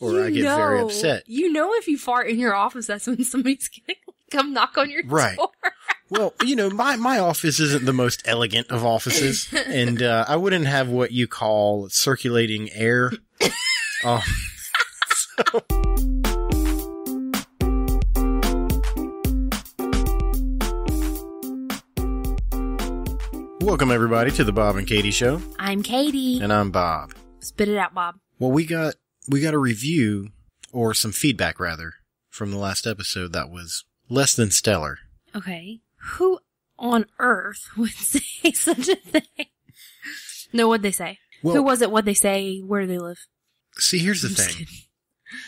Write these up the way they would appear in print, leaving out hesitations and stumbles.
or I get very upset. You know, if you fart in your office, that's when somebody's going to come knock on your door. Well, my office isn't the most elegant of offices, and I wouldn't have what you call circulating air. Welcome, everybody, to the Bob and Katie Show. I'm Katie. And I'm Bob. Spit it out, Bob. Well, we got a review, or some feedback, rather, from the last episode that was less than stellar. Okay. Who on earth would say such a thing? No, what'd they say? Well, who was it? What'd they say? Where do they live? See, here's the thing.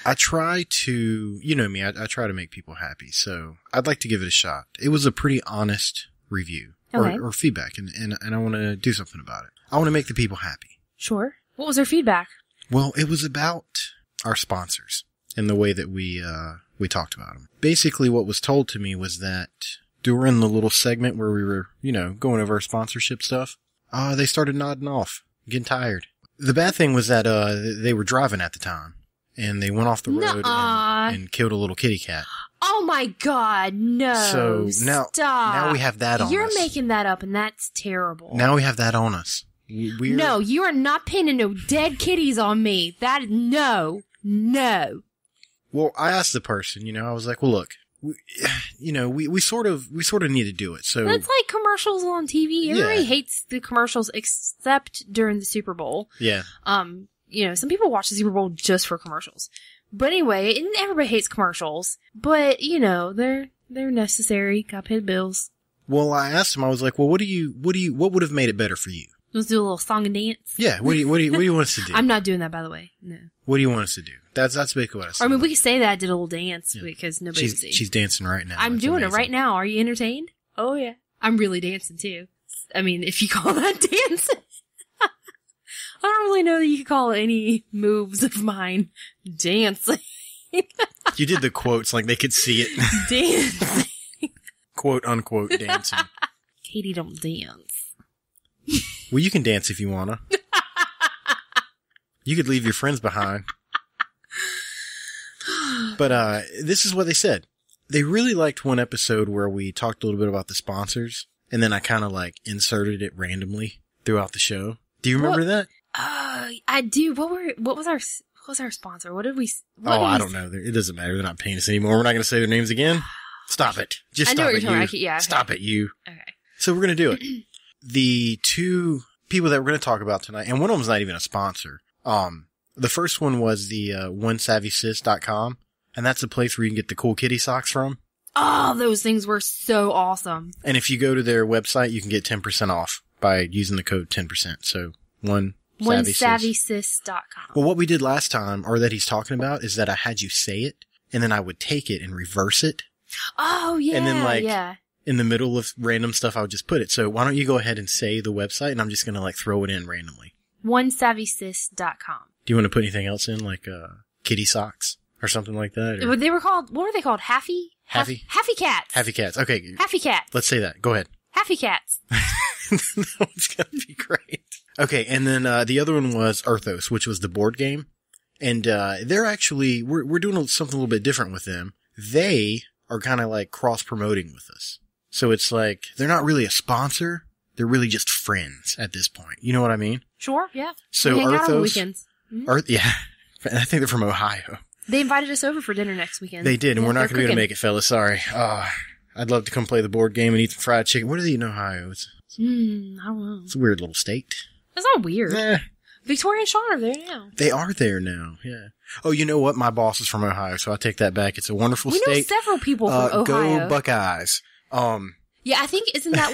I try to, you know me, I try to make people happy, so I'd like to give it a shot. It was a pretty honest review. Okay. Or feedback, and I want to do something about it. I want to make the people happy. Sure. What was their feedback? Well, it was about our sponsors and the way that we talked about them. Basically, what was told to me was that during the little segment where we were, going over our sponsorship stuff, they started nodding off, getting tired. The bad thing was that they were driving at the time, and they went off the road and killed a little kitty cat. Oh my God, no. So now we have that on us. You're making that up, and that's terrible. Now we have that on us. No, you are not pinning no dead kitties on me. No. Well, I asked the person, I was like, well, look, we sort of need to do it. So that's like commercials on TV. Everybody hates the commercials except during the Super Bowl. Yeah. Some people watch the Super Bowl just for commercials. But anyway, and everybody hates commercials, but they're necessary. Gotta pay the bills. Well, I asked him. I was like, "Well, what would have made it better for you?" Let's do a little song and dance. Yeah. What do you want us to do? I'm not doing that, by the way. No. What do you want us to do? That's basically what I said. I mean, we could say that I did a little dance because nobody can see. She's dancing right now. I'm doing it right now. Are you entertained? Oh yeah, I'm really dancing too. I mean, if you call that dancing. I don't really know that you could call any moves of mine dancing. You did the quotes like they could see it. Dancing. Quote unquote dancing. Katie don't dance. Well, you can dance if you wanna. You could leave your friends behind. But this is what they said. They really liked one episode where we talked a little bit about the sponsors, and then I kind of inserted it randomly throughout the show. Do you remember that? I do. What was our sponsor? What did we? I don't know. It doesn't matter. They're not paying us anymore. We're not going to say their names again. Stop it. Just stop it, you. Yeah, okay. Stop it, you. Okay. So we're going to do it. The two people that we're going to talk about tonight, and one of them's not even a sponsor. The first one was the OneSavvySys.com, and that's a place where you can get the cool kitty socks from. Oh, those things were so awesome. And if you go to their website, you can get 10% off by using the code 10%. So OneSavvySys.com. Well, what we did last time, or that he's talking about, is that I had you say it, and then I would take it and reverse it. Oh, yeah. And then, in the middle of random stuff, I would just put it. So why don't you go ahead and say the website, and I'm just going to, throw it in randomly. OneSavvySys.com. Do you want to put anything else in, kitty socks or something like that? Or? What were they called? Haffy Cats. Haffy Cats. Okay. Haffy Cats. Let's say that. Go ahead. Haffy Cats. That one's going to be great. Okay, and then the other one was Arthos, which was the board game. And they're actually, we're doing something a little bit different with them. They are kind of cross-promoting with us. So it's they're not really a sponsor. They're really just friends at this point. You know what I mean? Sure, yeah. So we hang Arthos, out on the weekends. Mm-hmm. Yeah. I think they're from Ohio. They invited us over for dinner next weekend. They did, and we're not going to be able to make it, fellas. Sorry. I'd love to come play the board game and eat some fried chicken. What do they eat in Ohio? I don't know. It's a weird little state. It's not weird. Victoria and Sean are there now. They are there now, yeah. Oh, you know what? My boss is from Ohio, so I take that back. It's a wonderful state. We know several people from Ohio. Go Buckeyes. Yeah, I think, isn't that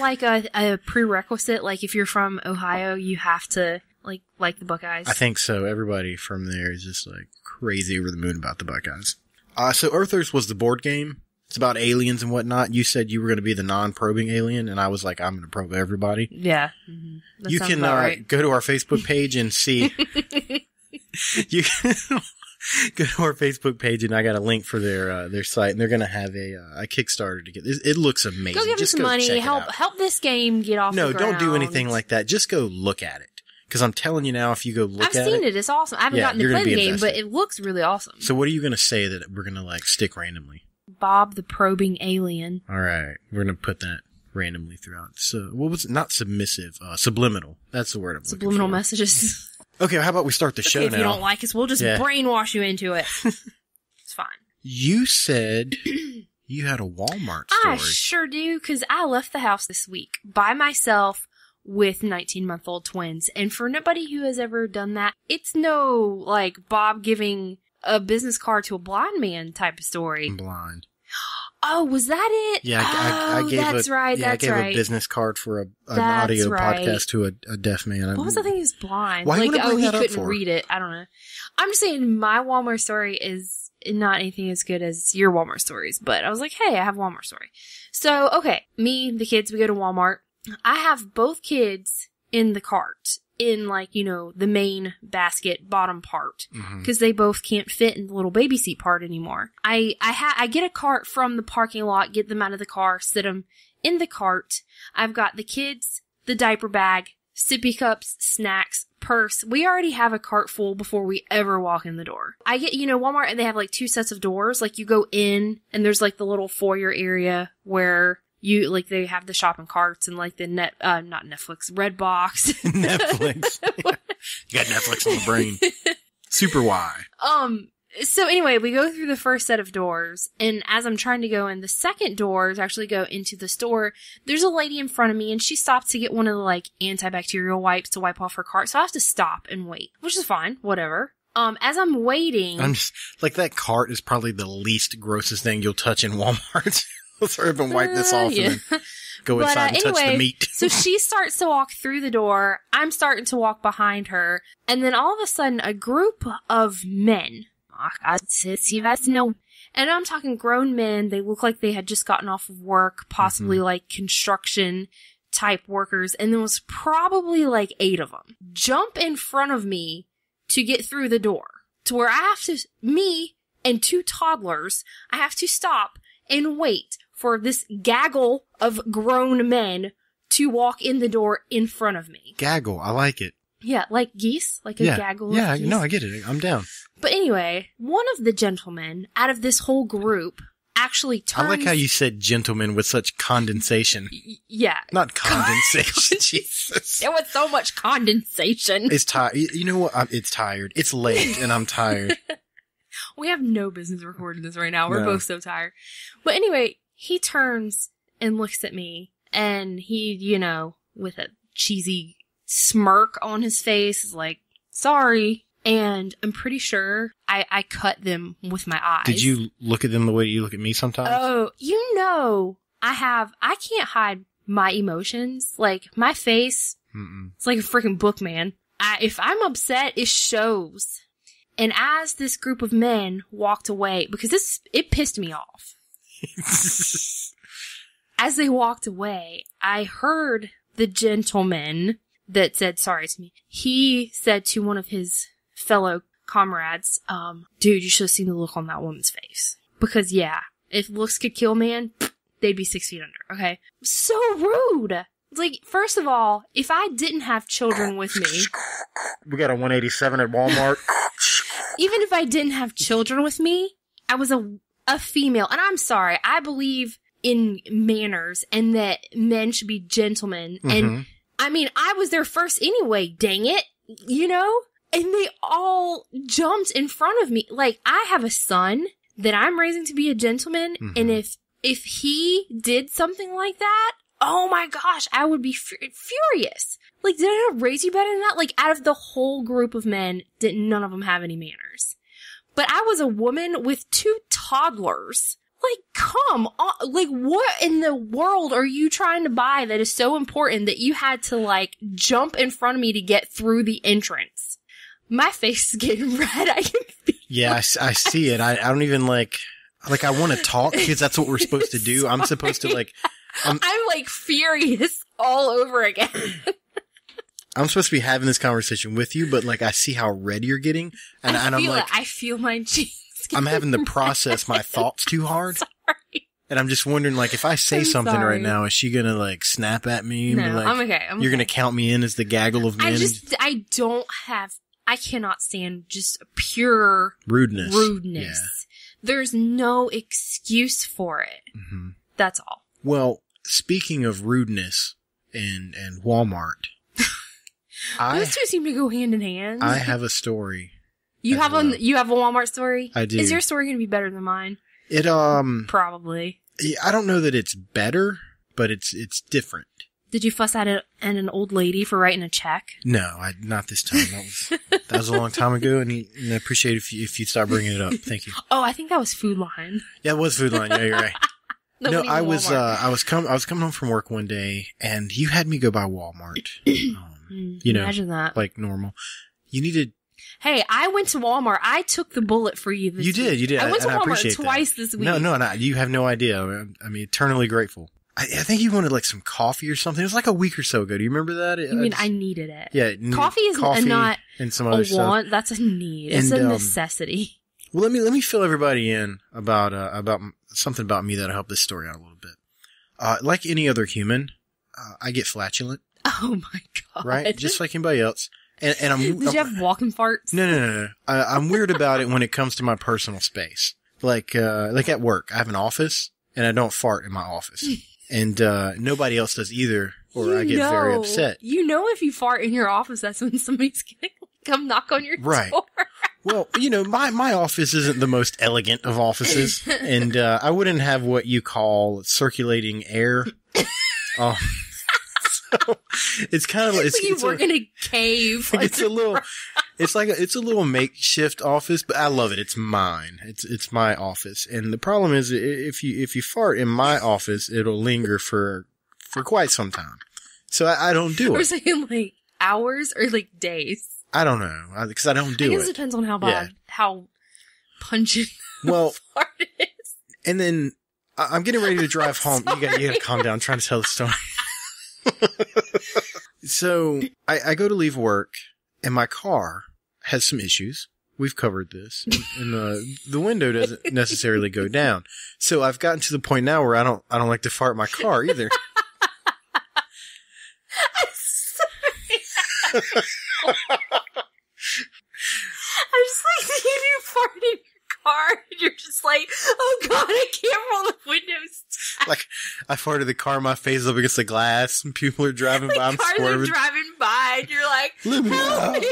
a prerequisite? If you're from Ohio, you have to, like the Buckeyes? I think so. Everybody from there is just, crazy over the moon about the Buckeyes. So Earthers was the board game. It's about aliens and whatnot. You said you were going to be the non-probing alien, and I was like, I'm going to probe everybody. Yeah. Mm-hmm. You can go to our Facebook page and see. You can go to our Facebook page, and I got a link for their site, and they're going to have a Kickstarter to get this. It looks amazing. Go give them some money. Help this game get off the ground. No, don't do anything like that. Just go look at it. Because I'm telling you now, if you go look I've at seen it. It's awesome. I haven't gotten to you're play gonna the be game, but invested. it looks really awesome. So what are you going to say that we're going to like stick randomly? Bob the Probing Alien. All right. We're going to put that randomly throughout. So what was it? Not submissive, subliminal. That's the word I'm looking Subliminal for. messages. Okay, how about we start the show If now? you don't like us, we'll just brainwash you into it. It's fine. You said you had a Walmart story. I sure do, because I left the house this week by myself with 19-month-old twins. And for nobody who has ever done that, it's no, like, Bob giving a business card to a blind man type of story. I'm blind. Oh, was that it? Yeah, I gave that's right. I gave a business card for an audio podcast to a deaf man. What was the thing? He was blind. Why like, you bring he that up couldn't for? read it. I don't know. I'm just saying my Walmart story is not anything as good as your Walmart stories, but I was like, hey, I have a Walmart story. So, okay, me, the kids, we go to Walmart. I have both kids in the cart, in like, you know, the main basket bottom part, because they both can't fit in the little baby seat part anymore. I get a cart from the parking lot, get them out of the car, sit them in the cart. I've got the kids, the diaper bag, sippy cups, snacks, purse. We already have a cart full before we ever walk in the door. I get, you know, Walmart, they have like 2 sets of doors. Like you go in and there's like the little foyer area where you, like, they have the shopping carts and like the not Netflix, Redbox. Netflix. You got Netflix on the brain. Super Y. So anyway, we go through the first set of doors, and as I'm trying to go in, the second doors actually go into the store. There's a lady in front of me, and she stopped to get one of the, like, antibacterial wipes to wipe off her cart, so I have to stop and wait, which is fine, whatever. As I'm waiting... I'm just, like, that cart is probably the least grossest thing you'll touch in Walmart. Let's hurry up and wipe this off and then go inside and touch the meat. So she starts to walk through the door, I'm starting to walk behind her, and then all of a sudden, a group of men... And I'm talking grown men. They look like they had just gotten off of work, possibly like construction type workers. And there was probably like 8 of them jump in front of me to get through the door to where I have to, me and 2 toddlers, I have to stop and wait for this gaggle of grown men to walk in the door in front of me. Gaggle. I like it. Yeah, like geese, like a gaggle of geese. No, I get it. I'm down. But anyway, one of the gentlemen out of this whole group actually turns... I like how you said gentleman with such condensation. Yeah. Not condensation. Jesus. There was so much condensation. It's tired. You know what? It's tired. It's late and I'm tired. We have no business recording this right now. We're No. both so tired. But anyway, he turns and looks at me, and he, you know, with a cheesy smirk on his face is like, sorry. And I'm pretty sure I cut them with my eyes. Did you look at them the way you look at me sometimes? Oh, you know, I can't hide my emotions. Like, my face, it's like a freaking book, man. If I'm upset, it shows. And as this group of men walked away, because it pissed me off. As they walked away, I heard the gentleman that said sorry to me. He said to one of his fellow comrades, dude, you should have seen the look on that woman's face. Because, yeah, if looks could kill man, they'd be 6 feet under, okay? So rude! Like, first of all, if I didn't have children with me... We got a 187 at Walmart. Even if I didn't have children with me, I was a female. And I'm sorry, I believe in manners and that men should be gentlemen. And, I mean, I was there first anyway, dang it, you know? And they all jumped in front of me. Like, I have a son that I'm raising to be a gentleman, and if he did something like that, oh my gosh, I would be furious. Like, did I not raise you better than that? Like, out of the whole group of men, none of them have any manners. But I was a woman with 2 toddlers. Like, come on. Like, what in the world are you trying to buy that is so important that you had to, like, jump in front of me to get through the entrance? My face is getting red. I can feel Yeah, I see it. I don't even like I want to talk because that's what we're supposed to do. I'm supposed to like... I'm like furious all over again. I'm supposed to be having this conversation with you, but like I see how red you're getting, and I'm like, I feel my cheeks. I'm having to process my thoughts too hard. Sorry. And I'm just wondering, like, if I say I'm something sorry. right now, is she gonna, like, snap at me? No, and be like, I'm okay. You're gonna count me in as the gaggle of men? I cannot stand just pure Rudeness. rudeness. Yeah. There's no excuse for it. Mm-hmm. That's all. Well, speaking of rudeness and Walmart, Those two seem to go hand in hand. I have a story. You as have well. you have a Walmart story? I do. Is your story going to be better than mine? It, Probably. I don't know that it's better, but it's different. Did you fuss at an old lady for writing a check? No, not this time. That was a long time ago, and I appreciate if you start bringing it up. Thank you. Oh, I think that was Food Line. Yeah, it was Food Line. Yeah, you're right. No, Even I was Walmart. I was coming home from work one day, and you had me go by Walmart. You know, Imagine that. like normal. You needed. Hey, I went to Walmart. I took the bullet for you this You week. did. I went to and I Walmart appreciate twice that. this week. No, you have no idea. I'm eternally grateful. I think you wanted like some coffee or something. It was like a week or so ago. Do you remember that? I mean, I needed it. Yeah, Coffee is not and some a other stuff. want. That's a need. It's And, a necessity. Well, let me fill everybody in about something about me that'll help this story out a little bit. Like any other human, I get flatulent, Oh my god! right? Just like anybody else. And I'm. Did you have walking farts? No. I'm weird about it when it comes to my personal space. Like at work, I have an office, and I don't fart in my office, and nobody else does either, or I get very upset. You know, if you fart in your office, that's when somebody's gonna come knock on your Right. door. Well, my office isn't the most elegant of offices, and I wouldn't have what you call circulating air. So it's kind of like It's like you work in a cave. it's a little makeshift office, but I love it. It's mine. It's my office, and the problem is if you fart in my office, it'll linger for quite some time. So I don't do We're it. saying like hours or like days. I don't know because I don't I do guess it it. depends on how bad, how pungent Well, the fart is. and then I'm getting ready to drive home. You gotta calm down. I'm trying to tell the story. So I go to leave work, and my car has some issues. We've covered this, and the window doesn't necessarily go down. So I've gotten to the point now where I don't like to fart in my car either. I'm sorry. I'm just like seeing you fart in your car, and you're just like, oh god, I can't roll the windows down. Like I farted the car, my face up against the glass, and people are driving by. I'm Cars are swerving. driving by, and you're like, Let me help out. me.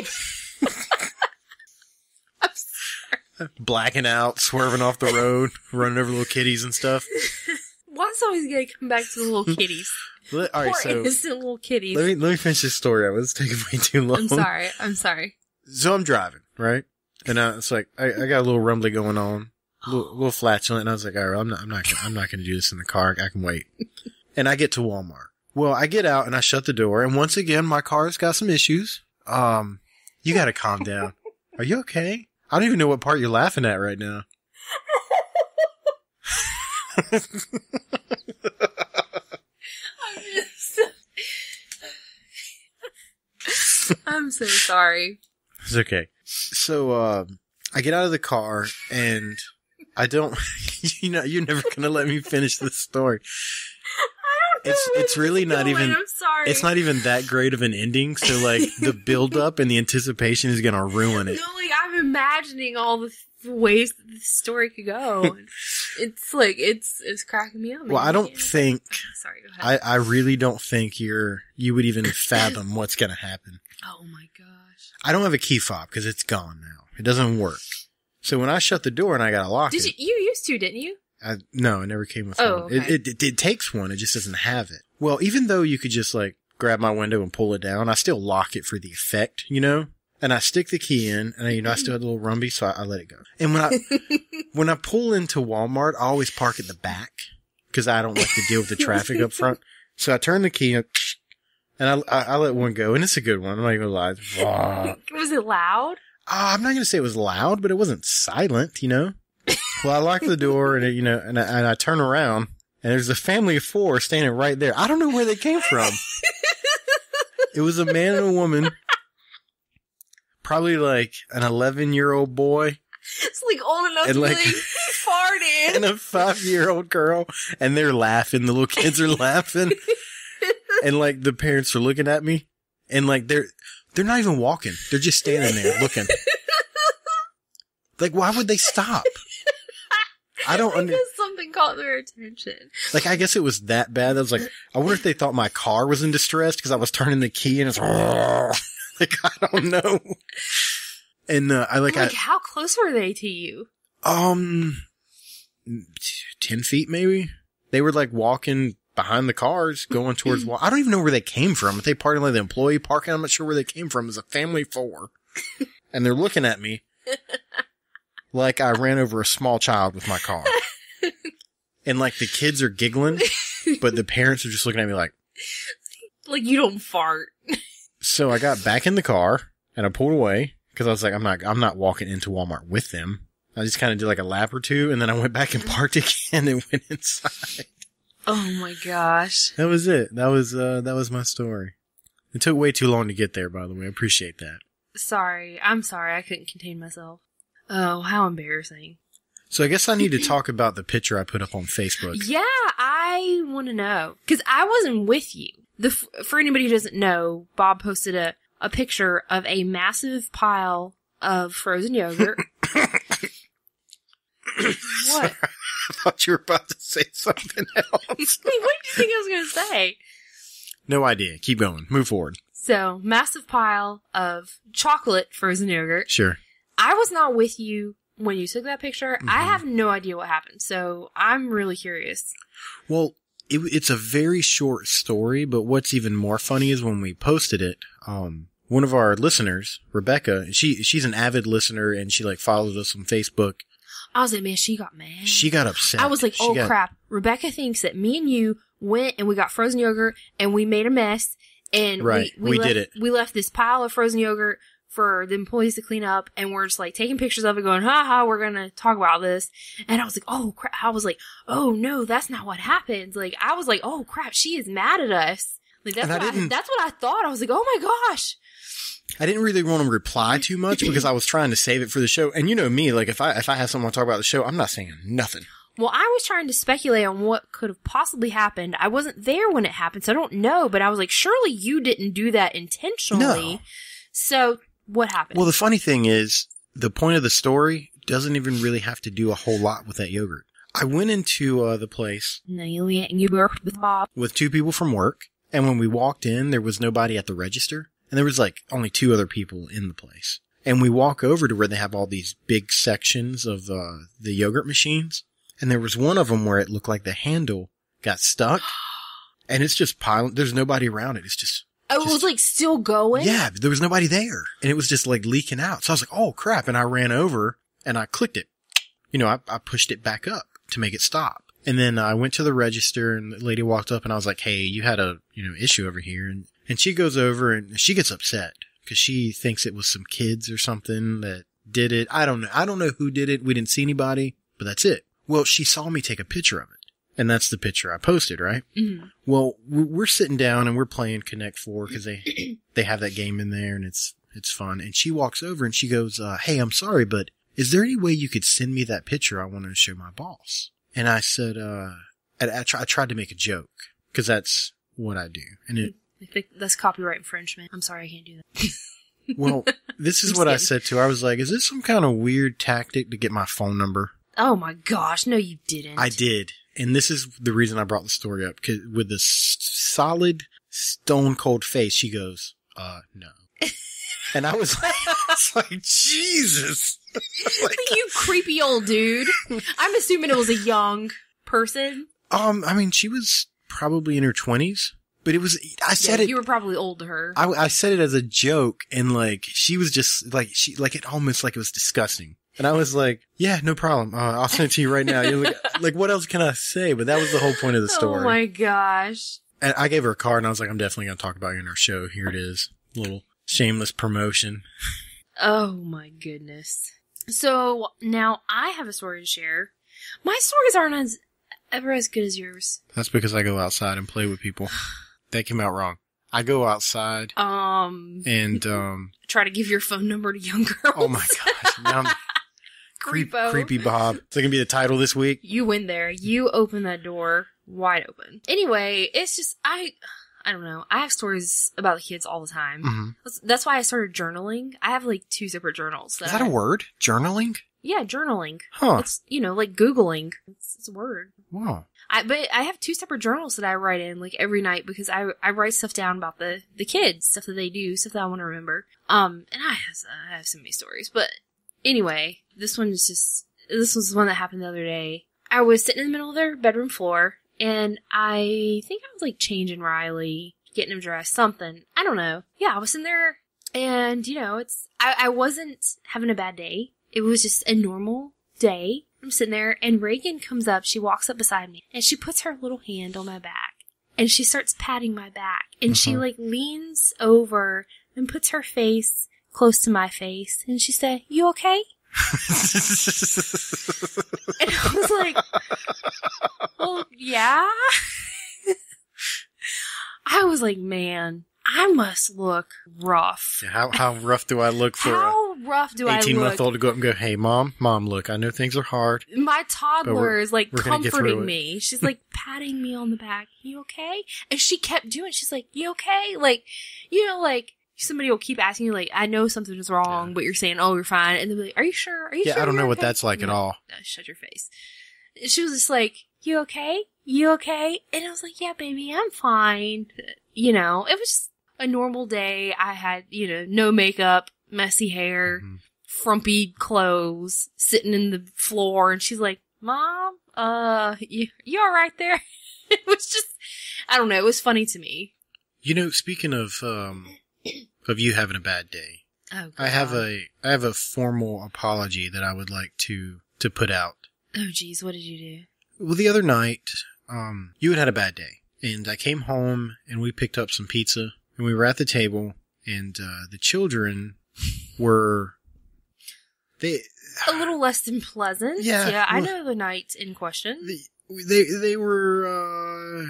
I'm sorry. Blacking out, swerving off the road, running over little kitties and stuff. Why's always gonna come back to the little kitties? All right, Poor so innocent little kitties. let me finish this story. I was taking way too long. I'm sorry. So I'm driving, right? And it's like I got a little rumbly going on, a little flatulent, and I was like, all right, I'm not gonna do this in the car. I can wait. And I get to Walmart. Well, I get out and I shut the door, and once again, my car's got some issues. You gotta calm down. Are you okay? I don't even know what part you're laughing at right now. I'm so sorry. It's okay. So, I get out of the car and I don't, you're never gonna let me finish this story. It's really not even, I'm sorry. it's not even that great of an ending. So like the build up and the anticipation is gonna ruin it. No, like I'm imagining all the ways that the story could go. It's like, it's cracking me up. Well, I don't think, Sorry, go ahead. I really don't think you would even fathom what's gonna happen. Oh my gosh. I don't have a key fob because it's gone now. It doesn't work. So when I shut the door and I gotta lock Did it. you used to, didn't you? No, it never came with Oh, one. okay. It takes one. It just doesn't have it. Well, even though you could just like grab my window and pull it down, I still lock it for the effect, And I stick the key in, and I still had a little rumby, so I let it go. And when I pull into Walmart, I always park at the back because I don't like to deal with the traffic up front. So I turn the key and I let one go, and it's a good one. I'm not gonna lie. Was it loud? I'm not gonna say it was loud, but it wasn't silent, Well, I lock the door and and I turn around and there's a family of 4 standing right there. I don't know where they came from. It was a man and a woman, probably like an 11-year-old boy It's like old enough And, to like- be like, he farted. And a 5-year-old girl, and they're laughing. The little kids are laughing. And like the parents are looking at me, and like they're not even walking. They're just standing there looking. Like, why would they stop? I don't Because something caught their attention. Like, I guess it was that bad. I was like, I wonder if they thought my car was in distress because I was turning the key and it's like, I don't know. And How close were they to you? 10 feet maybe. They were like walking behind the cars going towards I don't even know where they came from. If they parked in like the employee parking, I'm not sure where they came from. It was a family of 4. And they're looking at me like I ran over a small child with my car. And like the kids are giggling, but the parents are just looking at me like you don't fart. So I got back in the car and I pulled away because I was like, I'm not walking into Walmart with them. I just kind of did like a lap or two, and then I went back and parked again and went inside. Oh my gosh. That was it. That was my story. It took way too long to get there, by the way. I appreciate that. Sorry. I'm sorry. I couldn't contain myself. Oh, how embarrassing. So I guess I need to talk about the picture I put up on Facebook. Yeah, I want to know. Because I wasn't with you. For anybody who doesn't know, Bob posted a picture of a massive pile of frozen yogurt. What? I thought you were about to say something else. What did you think I was going to say? No idea. Keep going. Move forward. So, massive pile of chocolate frozen yogurt. Sure. I was not with you when you took that picture. Mm-hmm. I have no idea what happened. So, I'm really curious. Well, it's a very short story, but what's even more funny is when we posted it, one of our listeners, Rebecca, she's an avid listener and she like follows us on Facebook. I was like, man, she got mad. She got upset. I was like, crap. Rebecca thinks that me and you went and we got frozen yogurt and we made a mess. And right. we did it. We left this pile of frozen yogurt for the employees to clean up, and we're just like taking pictures of it going, ha, we're gonna talk about this. And I was like, oh crap. I was like, oh no, that's not what happened. Like, I was like, oh crap, she is mad at us. Like, that's what I thought. I was like, oh my gosh. I didn't really want to reply too much because I was trying to save it for the show. And you know me, like if I have someone talk about the show, I'm not saying nothing. Well, I was trying to speculate on what could have possibly happened. I wasn't there when it happened, so I don't know, but I was like, surely you didn't do that intentionally. No. So, what happened? Well, the funny thing is, the point of the story doesn't even really have to do a whole lot with that yogurt. I went into the place with 2 people from work, and when we walked in, there was nobody at the register, and there was like only 2 other people in the place. And we walk over to where they have all these big sections of the yogurt machines. And there was one of them where it looked like the handle got stuck, and it's just piling. There's nobody around it. It's just. Oh, it was like still going? Yeah, there was nobody there, and it was just like leaking out. So I was like, "Oh crap!" And I ran over and I clicked it. You know, I pushed it back up to make it stop, and then I went to the register, and the lady walked up, and I was like, "Hey, you had a issue over here," and she goes over and she gets upset because she thinks it was some kids or something that did it. I don't know who did it. We didn't see anybody, but that's it. Well, she saw me take a picture of it, and that's the picture I posted, right? Mm-hmm. Well, we're sitting down and we're playing Connect 4 because they have that game in there and it's fun. And she walks over and she goes, "Hey, I'm sorry, but is there any way you could send me that picture? I want to show my boss." And I said, I tried to make a joke because that's what I do. And I think that's copyright infringement. I'm sorry, I can't do that. Well, this is what I said to her. I was like, "Is this some kind of weird tactic to get my phone number?" Oh my gosh, no you didn't. I did. And this is the reason I brought the story up. 'Cause with the solid, stone cold face, she goes, no. And I was like, Jesus. Like, you creepy old dude. I'm assuming it was a young person. I mean, she was probably in her 20s. But it was, I said it. You were probably old to her. I said it as a joke, and like, she was just like, it almost like it was disgusting. And I was like, yeah, no problem. I'll send it to you right now. You're like, what else can I say? But that was the whole point of the story. Oh my gosh. And I gave her a card and I was like, I'm definitely going to talk about you in our show. Here it is. A little shameless promotion. Oh my goodness. So now I have a story to share. My stories aren't ever as good as yours. That's because I go outside and play with people. That came out wrong. I go outside. And try to give your phone number to young girls. Oh my gosh. Now Creepo. Creepy Bob. Is that going to be the title this week? You went there. You opened that door wide open. Anyway, it's just, I don't know. I have stories about the kids all the time. Mm-hmm. That's why I started journaling. I have like 2 separate journals. Is that a word? Journaling? Yeah, journaling. Huh. It's, like Googling. It's a word. Wow. But I have 2 separate journals that I write in like every night because I write stuff down about the kids, stuff that they do, stuff that I want to remember. And I have so many stories. But anyway, this was the one that happened the other day. I was sitting in the middle of their bedroom floor, and I think I was like changing Riley, getting him dressed, something. I don't know. Yeah, I was in there, and I wasn't having a bad day. It was just a normal day. I'm sitting there, and Reagan comes up. She walks up beside me, and she puts her little hand on my back, and she starts patting my back, and she like leans over and puts her face close to my face, and she said, "You okay?" And I was like, "Well, yeah." I was like, man, I must look rough. How rough do I look for How rough do I look? 18-month-old to go up and go, "Hey, mom, look, I know things are hard." My toddler is like we're gonna get comforting through it. me. She's like patting me on the back. "You okay?" And she kept doing it. She's like, "You okay?" Like, like somebody will keep asking you, like, "I know something is wrong," but you're saying, "Oh, you're fine." And they'll be like, "Are you sure? Are you sure?" I don't know you're what okay?" that's like at all. No, shut your face. And she was just like, "You okay? You okay?" And I was like, "Yeah, baby, I'm fine." It was just a normal day. I had, no makeup, messy hair, frumpy clothes, sitting in the floor, and she's like, "Mom, you all right there?" It was just, I don't know, it was funny to me. Speaking of you having a bad day, Oh, I have a formal apology that I would like to put out. Oh, geez, what did you do? Well, the other night, you had a bad day, and I came home and we picked up some pizza, and we were at the table, and the children were a little less than pleasant. Yeah, I know the night in question. They were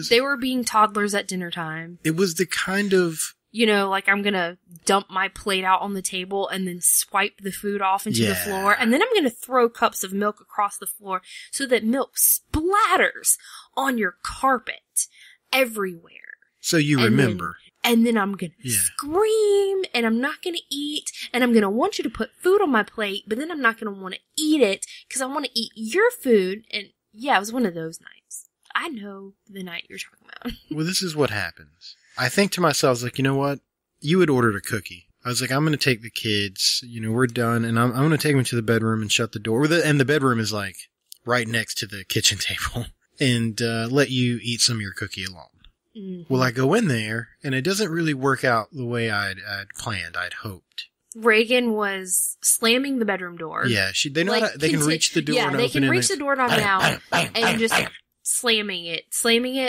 They were being toddlers at dinner time. It was the kind of, like I'm gonna dump my plate out on the table and then swipe the food off into the floor, and then I'm gonna throw cups of milk across the floor so that milk splatters on your carpet everywhere. So you remember. And then I'm gonna scream, and I'm not gonna eat, and I'm gonna want you to put food on my plate, but then I'm not gonna want to eat it, because I want to eat your food, and yeah, it was one of those nights. I know the night you're talking about. Well, this is what happens. I think to myself, I was like, you know what? You had ordered a cookie. I was like, I'm gonna take the kids, we're done, and I'm gonna take them to the bedroom and shut the door, and the bedroom is like right next to the kitchen table, and let you eat some of your cookie alone. Mm-hmm. Well, I go in there, and it doesn't really work out the way I'd planned, I'd hoped. Reagan was slamming the bedroom door. Yeah, they know they can reach the door and open it. Yeah, they can reach the door and open it out, and just slamming it,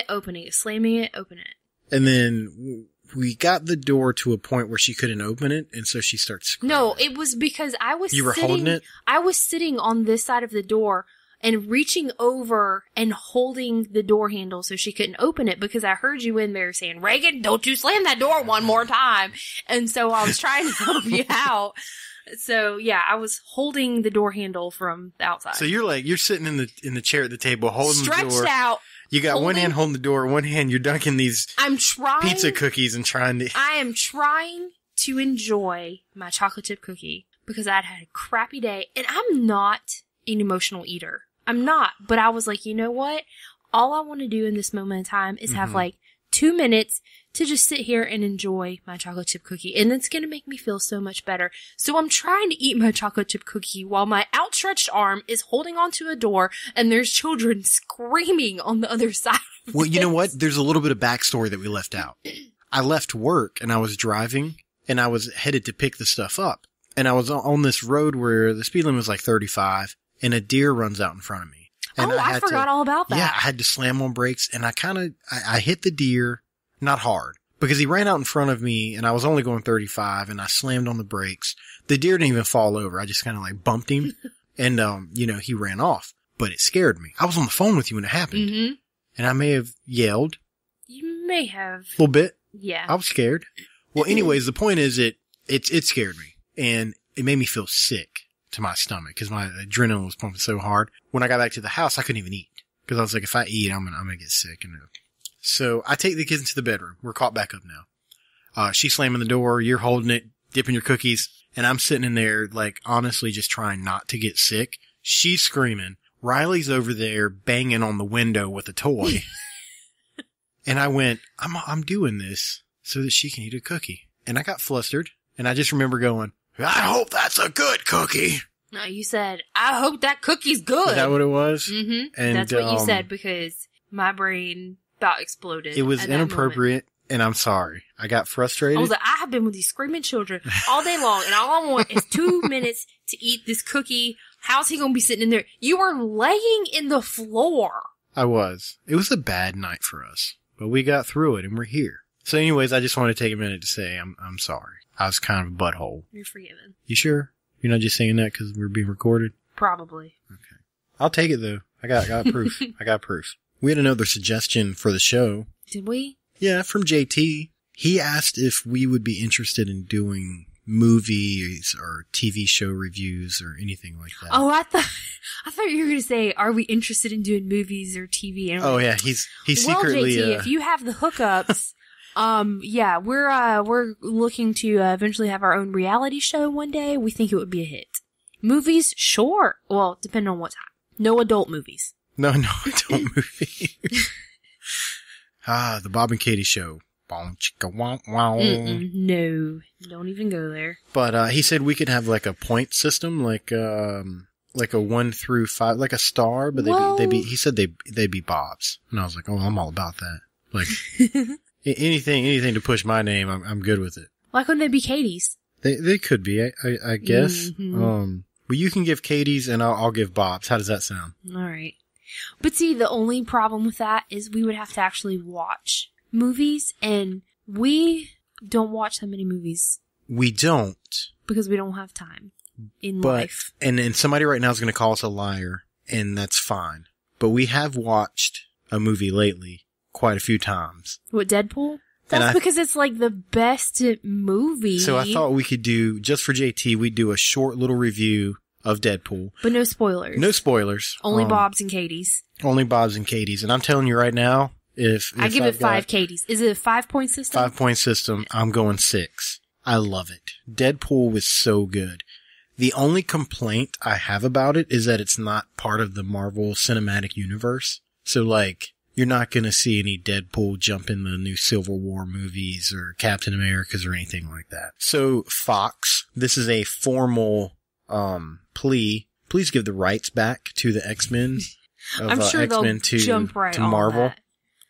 opening it, slamming it, opening it. And then we got the door to a point where she couldn't open it, and so she starts screaming. No, it was because I was You were holding it? I was sitting on this side of the door, and reaching over and holding the door handle so she couldn't open it, because I heard you in there saying, "Reagan, don't you slam that door one more time." And so I was trying to help you out. So yeah, I was holding the door handle from the outside. So you're sitting in the chair at the table holding the door. Stretched out. You got one hand holding the door, one hand you're dunking these pizza cookies and trying to... I am trying to enjoy my chocolate chip cookie because I'd had a crappy day, and I'm not an emotional eater. I'm not, but I was like, you know what? All I want to do in this moment in time is have like 2 minutes to just sit here and enjoy my chocolate chip cookie. And it's going to make me feel so much better. So I'm trying to eat my chocolate chip cookie while my outstretched arm is holding onto a door and there's children screaming on the other side. Well, you know what? There's a little bit of backstory that we left out. I left work and I was driving and I was headed to pick the stuff up. And I was on this road where the speed limit was like 35 and a deer runs out in front of me. And I forgot all about that. Yeah, I had to slam on brakes and I hit the deer, not hard, because he ran out in front of me and I was only going 35 and I slammed on the brakes. The deer didn't even fall over. I just kind of like bumped him and, he ran off, but it scared me. I was on the phone with you when it happened and I may have yelled. You may have. A little bit. Yeah. I was scared. Well, anyways, the point is it scared me and it made me feel sick to my stomach because my adrenaline was pumping so hard. When I got back to the house, I couldn't even eat because I was like, if I eat, I'm gonna get sick. So I take the kids into the bedroom. We're caught back up now. She's slamming the door. You're holding it, dipping your cookies. And I'm sitting in there, like, honestly just trying not to get sick. She's screaming. Riley's over there banging on the window with a toy. And I went, I'm doing this so that she can eat a cookie. And I got flustered. And I just remember going, I hope that's a good cookie. No, you said, I hope that cookie's good. Is that what it was? Mm-hmm. And that's what you said because my brain about exploded. It was inappropriate. And I'm sorry. I got frustrated. I was like, I have been with these screaming children all day long, and all I want is 2 minutes to eat this cookie. How's he going to be sitting in there? You were laying in the floor. I was. It was a bad night for us, but we got through it, and we're here. So anyways, I just want to take a minute to say I'm sorry. I was kind of a butthole. You're forgiven. You sure? You're not just saying that because we're being recorded? Probably. Okay. I'll take it, though. I got proof. I got proof. We had another suggestion for the show. Did we? Yeah, from JT. He asked if we would be interested in doing movies or TV show reviews or anything like that. Oh, I thought you were going to say, are we interested in doing movies or TV? And oh, yeah, he's secretly... Well, JT, if you have the hookups, yeah, we're looking to eventually have our own reality show one day. We think it would be a hit. Movies, sure. Well, depending on what time. No adult movies. No, adult movie. The Bob and Katie Show. Wow. No, don't even go there. But he said we could have like a point system, like a 1 through 5, like a star. But he said they'd be Bob's, and I was like, oh, I'm all about that. Like anything to push my name, I'm good with it. Why couldn't they be Katie's? They could be, I guess. Mm-hmm. But you can give Katie's, and I'll give Bob's. How does that sound? All right. But see, the only problem with that is we would have to actually watch movies, and we don't watch that many movies. We don't. Because we don't have time in life. And somebody right now is going to call us a liar, and that's fine. But we have watched a movie lately quite a few times. What, Deadpool? That's because it's like the best movie. So I thought we could do, just for JT, we'd do a short little review of Deadpool. But no spoilers. No spoilers. Only Bob's and Katie's. Only Bob's and Katie's. And I'm telling you right now, if I give it 5 Katie's. Is it a 5-point system? 5-point system. I'm going 6. I love it. Deadpool was so good. The only complaint I have about it is that it's not part of the Marvel Cinematic Universe. So like, you're not going to see any Deadpool jump in the new Civil War movies or Captain America's or anything like that. So Fox, this is a formal plea. Please give the rights back to the X-Men. I'm sure X-Men they'll jump right to on Marvel, that.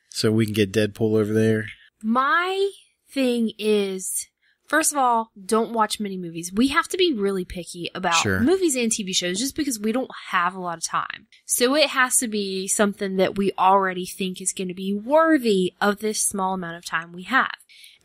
So we can get Deadpool over there. My thing is, first of all, don't watch many movies. We have to be really picky about movies and TV shows just because we don't have a lot of time. So it has to be something that we already think is going to be worthy of this small amount of time we have.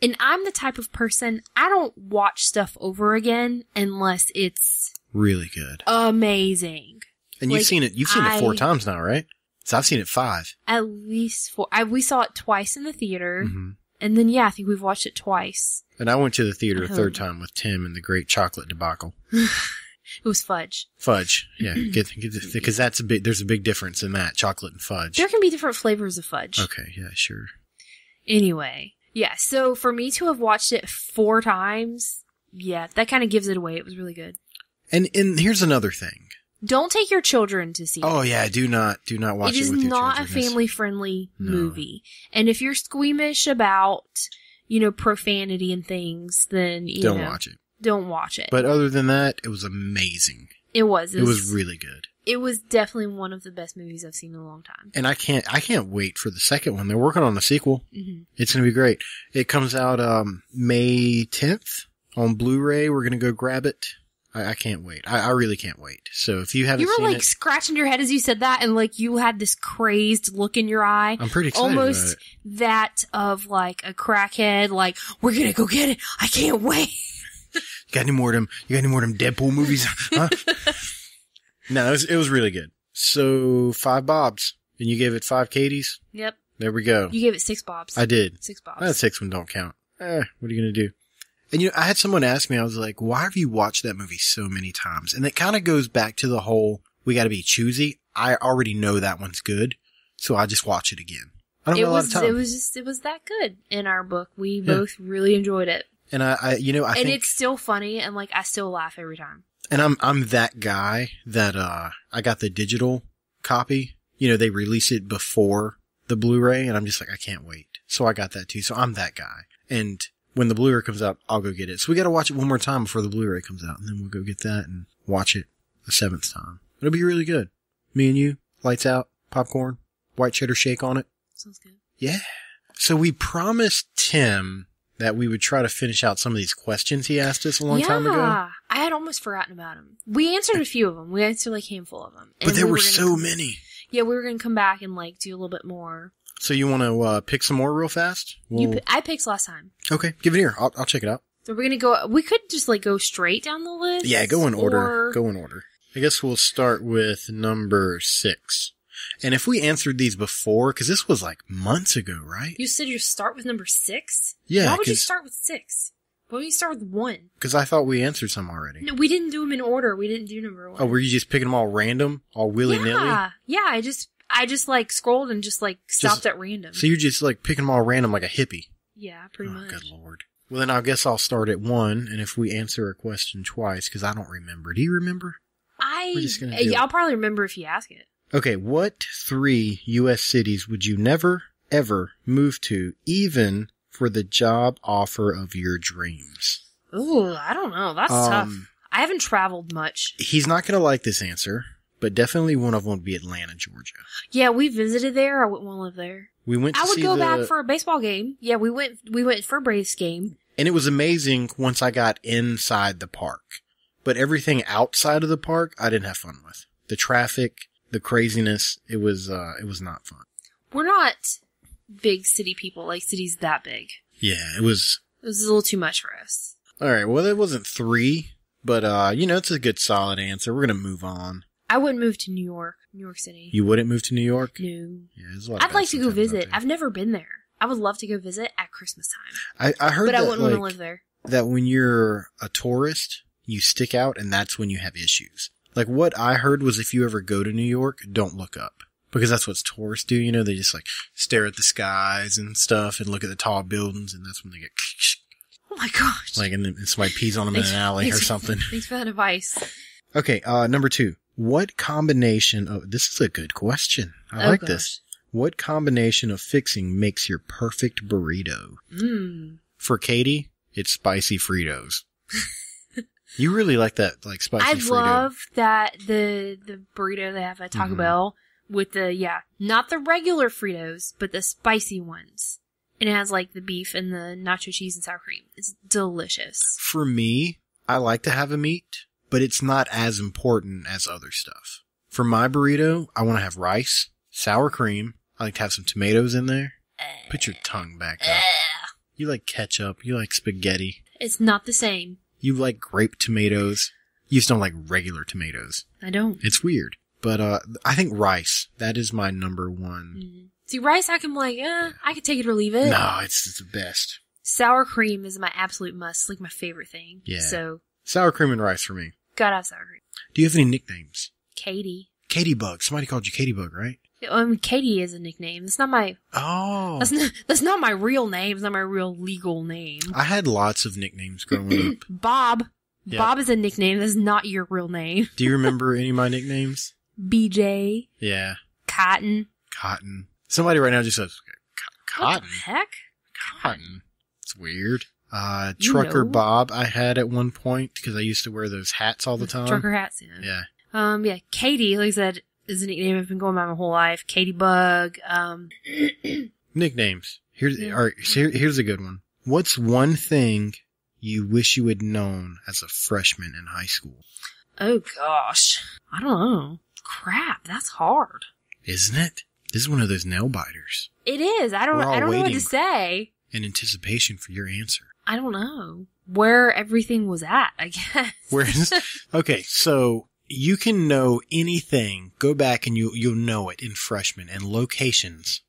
And I'm the type of person, I don't watch stuff over again unless it's really good. Amazing. And you've seen it 4 times now, right? So I've seen it 5. At least 4. We saw it twice in the theater. Mm-hmm. And then, I think we've watched it twice. And I went to the theater a 3rd time with Tim and the great chocolate debacle. It was fudge. Fudge. Yeah. Because there's a big difference in that, chocolate and fudge. There can be different flavors of fudge. Okay. Yeah, sure. Anyway. Yeah. So for me to have watched it 4 times, that kind of gives it away. It was really good. And here's another thing. Don't take your children to see it. Oh yeah, do not watch it with your children. It is not a family-friendly movie. And if you're squeamish about, profanity and things, then, don't watch it. Don't watch it. But other than that, it was amazing. It was really good. It was definitely one of the best movies I've seen in a long time. And I can't wait for the second one. They're working on a sequel. Mm-hmm. It's going to be great. It comes out, May 10th on Blu-ray. We're going to go grab it. I can't wait. I really can't wait. So if you haven't seen it... You were scratching your head as you said that, and you had this crazed look in your eye. I'm pretty excited almost about it. That of a crackhead, we're gonna go get it. I can't wait. You got any more of them Deadpool movies? Huh? No, it was really good. So 5 Bobs. And you gave it 5 Katie's? Yep. There we go. You gave it 6 Bobs. I did. 6 Bobs. That 6th one don't count. What are you gonna do? And I had someone ask me, I was like, why have you watched that movie so many times? And it kind of goes back to the whole, we got to be choosy. I already know that one's good, so I just watch it again. I don't know a lot of time. It was that good in our book. We both really enjoyed it. And I think it's still funny, and like I still laugh every time. And I'm that guy that I got the digital copy. They release it before the Blu-ray, and I'm just like, I can't wait. So I got that too. So I'm that guy. And when the Blu-ray comes out, I'll go get it. So we got to watch it one more time before the Blu-ray comes out, and then we'll go get that and watch it a 7th time. It'll be really good. Me and you, lights out, popcorn, white cheddar shake on it. Sounds good. Yeah. So we promised Tim that we would try to finish out some of these questions he asked us a long time ago. Yeah, I had almost forgotten about them. We answered a few of them. We answered like a handful of them. But there were so many. Yeah, we were going to come back and like do a little bit more. So you want to pick some more real fast? I picked last time. Okay, give it here. I'll check it out. So we're going to go, we could just like go straight down the list. Yeah, go in order. Go in order. I guess we'll start with number 6. And if we answered these before, because this was like months ago, right? You said you start with number 6? Yeah. Why would you start with 6? Why would you start with 1? Because I thought we answered some already. No, we didn't do them in order. We didn't do number 1. Oh, were you just picking them all random? All willy-nilly? Yeah, I just like scrolled and just like stopped at random. So you're just like picking them all random like a hippie? Yeah, pretty much. Good Lord. Well, then I guess I'll start at 1, and if we answer a question twice, because I don't remember. Do you remember? I'll probably remember if you ask it. Okay, what 3 U.S. cities would you never, ever move to, even for the job offer of your dreams? Ooh, I don't know. That's tough. I haven't traveled much. He's not going to like this answer, but definitely one of them would be Atlanta, Georgia. Yeah, we visited there. I wouldn't want to live there. We went to I would go back for a baseball game. Yeah, we went for a Braves game. And it was amazing once I got inside the park. But everything outside of the park, I didn't have fun with. The traffic, the craziness, it was not fun. We're not big city people, like cities that big. Yeah, it was a little too much for us. Alright, well it wasn't 3, but it's a good solid answer. We're gonna move on. I wouldn't move to New York City. You wouldn't move to New York? No. Yeah, there's a lot of I'd like to go visit. I've never been there. I would love to go visit at Christmas time. I heard but that, I wouldn't want to live there. That when you're a tourist, you stick out, and that's when you have issues. Like, what I heard was if you ever go to New York, don't look up. Because that's what tourists do, They just, like, stare at the skies and stuff and look at the tall buildings, and that's when they get... Oh my gosh. Like, and then somebody pees on them in an alley or something. Thanks for that advice. Okay, number 2. What combination of... This is a good question. I like this. What combination of fixing makes your perfect burrito? For Katie, it's spicy Fritos. You really like that, like, spicy Frito. I love that the burrito they have at Taco Bell with not the regular Fritos, but the spicy ones. And it has, like, the beef and the nacho cheese and sour cream. It's delicious. For me, I like to have a meat, but it's not as important as other stuff. For my burrito, I want to have rice, sour cream. I like to have some tomatoes in there. Put your tongue back up. You like ketchup. You like spaghetti. It's not the same. You like grape tomatoes. You just don't like regular tomatoes. I don't. It's weird. But I think rice. That is my number 1. See, rice, I can I could take it or leave it. No, it's the best. Sour cream is my absolute must. Like my favorite thing. Yeah. So sour cream and rice for me. Gotta have sour cream. Do you have any nicknames? Katie. Katie Bug. Somebody called you Katie Bug, right? Katie is a nickname. It's not my... Oh. That's not my real name. It's not my real legal name. I had lots of nicknames growing up. Bob. Yep. Bob is a nickname. That's not your real name. Do you remember any of my nicknames? BJ. Yeah. Cotton. Somebody right now just says, Cotton? What the heck? Cotton. It's weird. Trucker Bob I had at one point because I used to wear those hats all the time. Trucker hats, yeah. Katie, like I said, is a nickname I've been going by my whole life. Katie Bug. Nicknames. Here's a good one. What's one thing you wish you had known as a freshman in high school? Oh gosh. I don't know. Crap, that's hard. Isn't it? This is one of those nail biters. It is. I don't know what to say. In anticipation for your answer. I don't know. Where everything was at, I guess. Okay, so you can know anything. Go back and you'll know it in freshman and locations.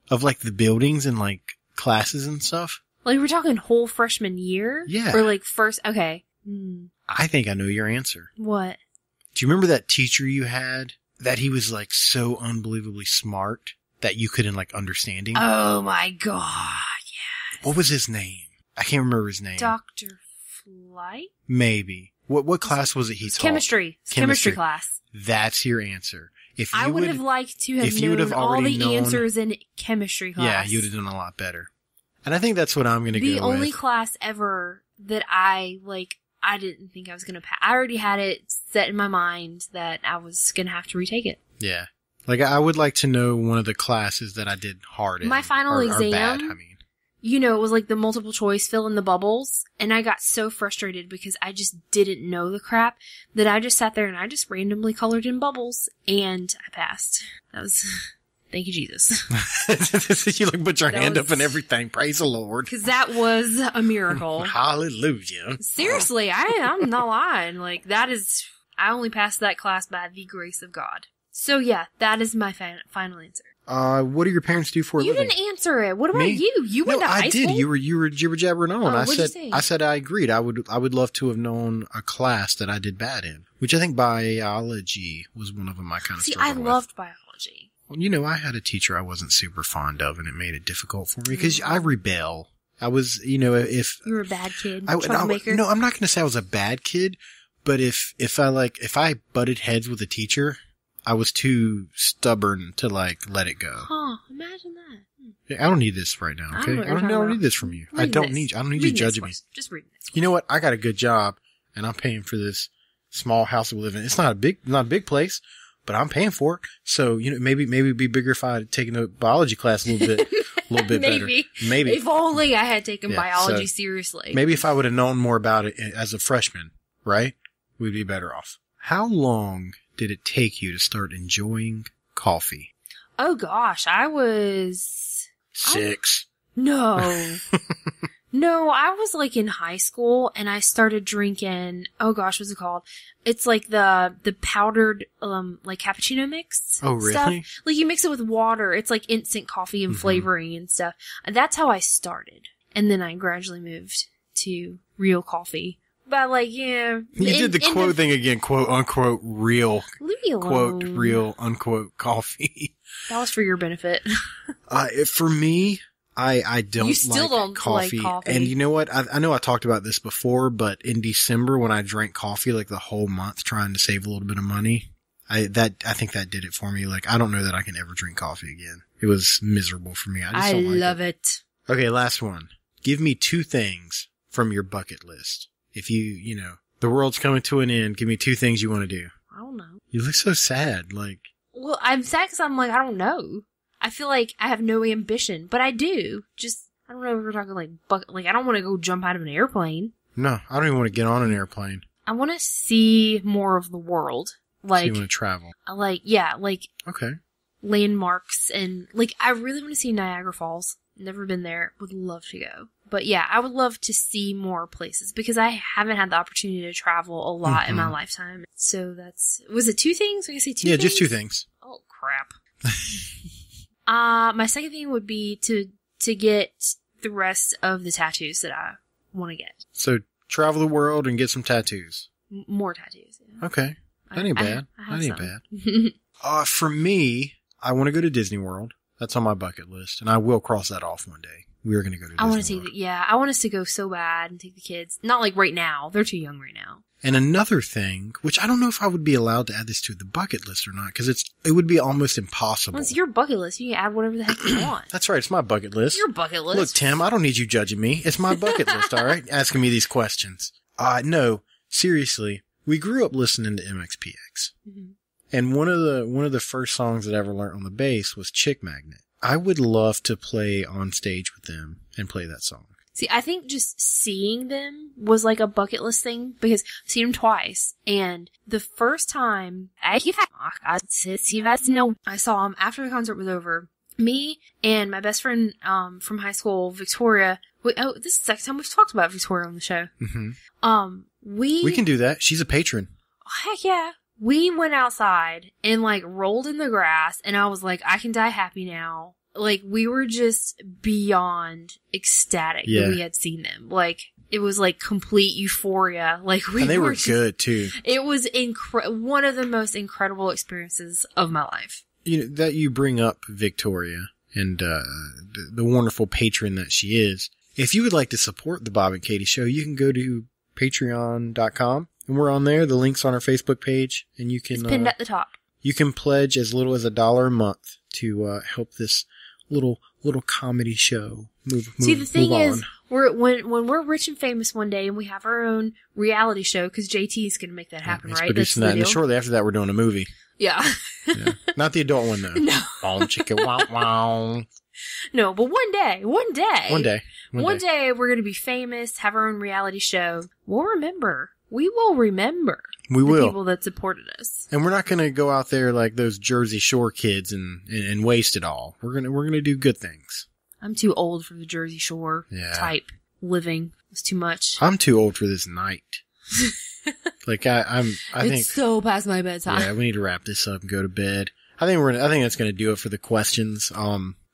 Of like the buildings and like classes and stuff. Like, we're talking whole freshman year? Yeah. Or like first, okay. I think I know your answer. What? Do you remember that teacher you had? That he was like so unbelievably smart that you couldn't like understand him? Oh my god, yes. What was his name? I can't remember his name. Dr. Flight? Maybe. What class was it he taught? Chemistry. Chemistry class. That's your answer. If you I would have liked to have known all the answers in chemistry class. Yeah, you would have done a lot better. And I think that's what I'm going to go with. The only class ever that I didn't think I was going to pass. I already had it set in my mind that I was going to have to retake it. Yeah. Like, I would like to know one of the classes that I did hard in. My final exam, bad, I mean. You know, it was like the multiple choice fill in the bubbles. And I got so frustrated because I just didn't know the crap that I just sat there and I just randomly colored in bubbles and I passed. That was, thank you, Jesus. You like put your hand up and everything. Praise the Lord. Because that was a miracle. Hallelujah. Seriously, I'm not lying. Like, that is, I only passed that class by the grace of God. So yeah, that is my final answer. What do your parents do for a living? You didn't answer it. What about Me? you? You went to high school? I did. You were jibber jabbering on. Oh, what'd you say? I said I agreed. I would love to have known a class that I did bad in, which I think biology was one of them. I kind of struggled with. Loved biology. Well, you know, I had a teacher I wasn't super fond of, and it made it difficult for me because I rebel. I was, you know, if you were a bad kid, troublemaker. No, I'm not going to say I was a bad kid, but if I butted heads with a teacher, I was too stubborn to like let it go. Huh, imagine that. I don't need this right now, okay? I don't need this from you. I don't need you judging me. Just read this. You know what? I got a good job and I'm paying for this small house we live in. It's not a big place, but I'm paying for it. So, you know, maybe it'd be bigger if I had taken a biology class a little bit better. Maybe. If only I had taken biology seriously. Maybe if I would have known more about it as a freshman, right? We'd be better off. How long did it take you to start enjoying coffee? Oh gosh, I was 6. No. No, I was like in high school and I started drinking, oh gosh, what's it called? It's like the powdered, like cappuccino mix. Oh, really? Stuff. Like you mix it with water. It's like instant coffee and flavoring and stuff. And that's how I started. And then I gradually moved to real coffee. But like, yeah. You did the quote thing again, quote unquote real. Leave me alone. Quote real unquote coffee. That was for your benefit. For me, I don't. You still don't like coffee. And you know what? I know I talked about this before, but in December when I drank coffee like the whole month trying to save a little bit of money, I think that did it for me. Like, I don't know that I can ever drink coffee again. It was miserable for me. I don't like love it. Okay, last one. Give me 2 things from your bucket list. If you know, the world's coming to an end, give me 2 things you want to do. I don't know. You look so sad. Like, well, I'm sad because I'm like, I don't know. I feel like I have no ambition, but I do. Just, I don't know if we're talking like I don't want to go jump out of an airplane. No, I don't even want to get on an airplane. I want to see more of the world. Like, so you want to travel? Okay. Landmarks and like, I really want to see Niagara Falls. Never been there. Would love to go. But yeah, I would love to see more places because I haven't had the opportunity to travel a lot in my lifetime. So was it 2 things? We can say 2 things? Yeah, just 2 things. Oh, crap. My second thing would be to get the rest of the tattoos that I want to get. So travel the world and get some tattoos. More tattoos. Yeah. Okay. That ain't bad. That ain't bad. For me, I want to go to Disney World. That's on my bucket list, and I will cross that off one day. We're going to go to Disney World. I want us to go so bad and take the kids. Not like right now. They're too young right now. And another thing, which I don't know if I would be allowed to add this to the bucket list or not, because it would be almost impossible. Well, it's your bucket list. You can add whatever the heck you want. That's right. It's my bucket list. Your bucket list. Look, Tim, I don't need you judging me. It's my bucket list, all right? Asking me these questions. No, seriously. We grew up listening to MXPX. Mm-hmm. And one of the first songs that I ever learned on the bass was Chick Magnet. I would love to play on stage with them and play that song. See, I think just seeing them was like a bucket list thing because I've seen them twice. And the first time I saw them after the concert was over, me and my best friend from high school, Victoria. This is the second time we've talked about Victoria on the show. Mm-hmm. We can do that. She's a patron. Heck yeah. We went outside and like rolled in the grass and I was like, I can die happy now. like, we were just beyond ecstatic that we had seen them. Like, it was like complete euphoria. Like, and they were good too. It was one of the most incredible experiences of my life. You know, that you bring up Victoria and the wonderful patron that she is. If you would like to support the Bob and Katie Show, you can go to patreon.com, and we're on there. The link's on our Facebook page, and you can... It's pinned at the top. You can pledge as little as $1 a month to help this little comedy show move See, the thing move is, on. when we're rich and famous one day, and we have our own reality show, because JT is going to make that happen, He's right? producing that, and shortly after that, we're doing a movie. Yeah. Yeah. Not the adult one, though. No. All chicken, wow, wow. No, but one day, One day, we're going to be famous, have our own reality show. We'll remember. We will remember. We will. The people that supported us. And we're not going to go out there like those Jersey Shore kids and waste it all. We're going to do good things. I'm too old for the Jersey Shore type living. It's too much. I'm too old for this night. Like I think it's so past my bedtime. Yeah, we need to wrap this up and go to bed. I think that's going to do it for the questions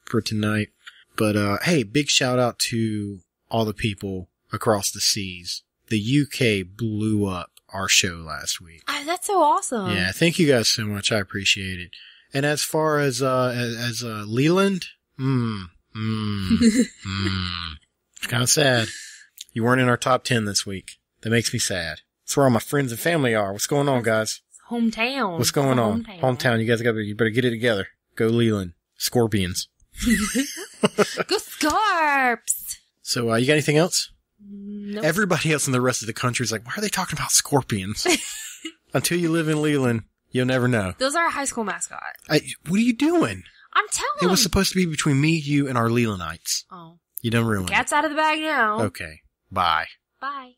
for tonight. But hey, big shout out to all the people across the seas. The UK blew up our show last week. That's so awesome. Yeah, thank you guys so much. I appreciate it. And as far as Leland, it's kind of sad. You weren't in our top 10 this week. That makes me sad. That's where all my friends and family are. What's going on, guys? Hometown. What's going on? Hometown. You better get it together. Go Leland. Scorpions. Go Scarps. So, you got anything else? Nope. Everybody else in the rest of the country is like, why are they talking about scorpions? Until you live in Leland, you'll never know. Those are a high school mascot. What are you doing? I'm telling you. It was supposed to be between me, you, and our Lelandites. Oh. You done ruined it. Cat's out of the bag now. Okay. Bye. Bye.